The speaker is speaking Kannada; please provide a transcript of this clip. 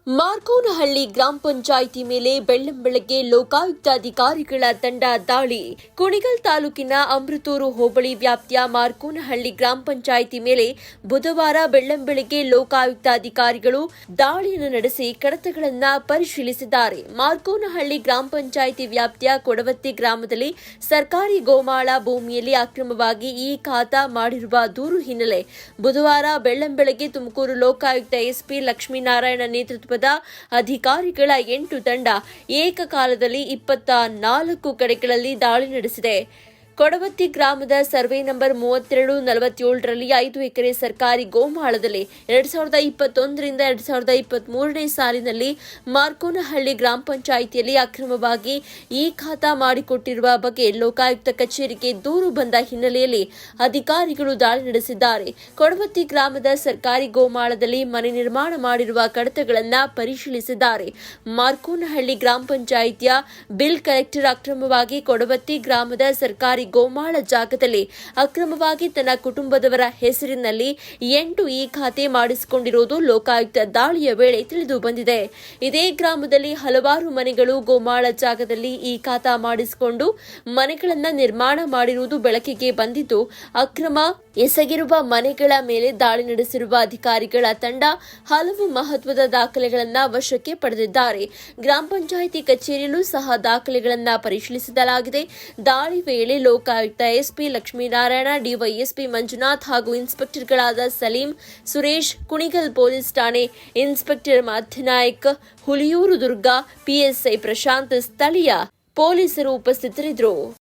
ಮಾರ್ಕೋನಹಳ್ಳಿ ಗ್ರಾಮ ಪಂಚಾಯಿತಿ ಮೇಲೆ ಬೆಳ್ಳಂಬೆಳಗ್ಗೆ ಲೋಕಾಯುಕ್ತ ಅಧಿಕಾರಿಗಳ ತಂಡ ದಾಳಿ. ಕುಣಿಗಲ್ ತಾಲೂಕಿನ ಅಮೃತೂರು ಹೋಬಳಿ ವ್ಯಾಪ್ತಿಯ ಮಾರ್ಕೋನಹಳ್ಳಿ ಗ್ರಾಮ ಪಂಚಾಯಿತಿ ಮೇಲೆ ಬುಧವಾರ ಬೆಳ್ಳಂಬೆಳಗ್ಗೆ ಲೋಕಾಯುಕ್ತ ಅಧಿಕಾರಿಗಳು ದಾಳಿಯನ್ನು ನಡೆಸಿ ಕಡತಗಳನ್ನು ಪರಿಶೀಲಿಸಿದ್ದಾರೆ. ಮಾರ್ಕೋನಹಳ್ಳಿ ಗ್ರಾಮ ಪಂಚಾಯಿತಿ ವ್ಯಾಪ್ತಿಯ ಕೊಡವತ್ತಿ ಗ್ರಾಮದಲ್ಲಿ ಸರ್ಕಾರಿ ಗೋಮಾಳ ಭೂಮಿಯಲ್ಲಿ ಅಕ್ರಮವಾಗಿ ಈ ಖಾತಾ ಮಾಡಿರುವ ದೂರು ಹಿನ್ನೆಲೆ ಬುಧವಾರ ಬೆಳ್ಳಂಬೆಳಗ್ಗೆ ತುಮಕೂರು ಲೋಕಾಯುಕ್ತ ಎಸ್ಪಿ ಲಕ್ಷ್ಮೀನಾರಾಯಣ ನೇತೃತ್ವದ ಅಧಿಕಾರಿಗಳ 8 ತಂಡ ಏಕಕಾಲದಲ್ಲಿ 24 ಕಡೆಗಳಲ್ಲಿ ದಾಳಿ ನಡೆಸಿದೆ. ಕೊಡವತ್ತಿ ಗ್ರಾಮದ ಸರ್ವೆ ನಂಬರ್ 3247ರಲ್ಲಿ 5 ಎಕರೆ ಸರ್ಕಾರಿ ಗೋಮಾಳದಲ್ಲಿ 2021ರಿಂದ 2023ನೇ ಸಾಲಿನಲ್ಲಿ ಮಾರ್ಕೋನಹಳ್ಳಿ ಗ್ರಾಮ ಪಂಚಾಯಿತಿಯಲ್ಲಿ ಅಕ್ರಮವಾಗಿ ಈ ಖಾತಾ ಮಾಡಿಕೊಟ್ಟಿರುವ ಬಗ್ಗೆ ಲೋಕಾಯುಕ್ತ ಕಚೇರಿಗೆ ದೂರು ಬಂದ ಹಿನ್ನೆಲೆಯಲ್ಲಿ ಅಧಿಕಾರಿಗಳು ದಾಳಿ ನಡೆಸಿದ್ದಾರೆ. ಕೊಡವತ್ತಿ ಗ್ರಾಮದ ಸರ್ಕಾರಿ ಗೋಮಾಳದಲ್ಲಿ ಮನೆ ನಿರ್ಮಾಣ ಮಾಡಿರುವ ಕಡತಗಳನ್ನು ಪರಿಶೀಲಿಸಿದ್ದಾರೆ. ಮಾರ್ಕೋನಹಳ್ಳಿ ಗ್ರಾಮ ಪಂಚಾಯಿತಿಯ ಬಿಲ್ ಕಲೆಕ್ಟರ್ ಅಕ್ರಮವಾಗಿ ಕೊಡವತ್ತಿ ಗ್ರಾಮದ ಸರ್ಕಾರಿ ಗೋಮಾಳ ಜಾಗದಲ್ಲಿ ಅಕ್ರಮವಾಗಿ ತನ್ನ ಕುಟುಂಬದವರ ಹೆಸರಿನಲ್ಲಿ 8 ಈ ಖಾತೆ ಮಾಡಿಸಿಕೊಂಡಿರುವುದು ಲೋಕಾಯುಕ್ತ ದಾಳಿಯ ವೇಳೆ ತಿಳಿದು ಬಂದಿದೆ. ಇದೇ ಗ್ರಾಮದಲ್ಲಿ ಹಲವಾರು ಮನೆಗಳು ಗೋಮಾಳ ಜಾಗದಲ್ಲಿ ಈ ಖಾತಾ ಮಾಡಿಸಿಕೊಂಡು ಮನೆಗಳನ್ನು ನಿರ್ಮಾಣ ಮಾಡಿರುವುದು ಬೆಳಕಿಗೆ ಬಂದಿದ್ದು, ಅಕ್ರಮ ಎಸಗಿರುವ ಮನೆಗಳ ಮೇಲೆ ದಾಳಿ ನಡೆಸಿರುವ ಅಧಿಕಾರಿಗಳ ತಂಡ ಹಲವು ಮಹತ್ವದ ದಾಖಲೆಗಳನ್ನು ವಶಕ್ಕೆ ಪಡೆದಿದ್ದಾರೆ. ಗ್ರಾಮ ಪಂಚಾಯಿತಿ ಕಚೇರಿಯಲ್ಲೂ ಸಹ ದಾಖಲೆಗಳನ್ನು ಪರಿಶೀಲಿಸಲಾಗಿದೆ. ದಾಳಿ ವೇಳೆ ಲೋಕಾಯುಕ್ತ ಎಸ್ಪಿ ಲಕ್ಷ್ಮೀನಾರಾಯಣ, ಡಿವೈಎಸ್ಪಿ ಮಂಜುನಾಥ್ ಹಾಗೂ ಇನ್ಸ್ಪೆಕ್ಟರ್ಗಳಾದ ಸಲೀಂ, ಸುರೇಶ್, ಕುಣಿಗಲ್ ಪೊಲೀಸ್ ಠಾಣೆ ಇನ್ಸ್ಪೆಕ್ಟರ್ ಮಧ್ಯನಾಯಕ್, ಹುಲಿಯೂರು ದುರ್ಗ, ಪಿಎಸ್ಐ ಪ್ರಶಾಂತ್, ಸ್ಥಳೀಯ ಪೊಲೀಸರು ಉಪಸ್ಥಿತರಿದ್ದರು.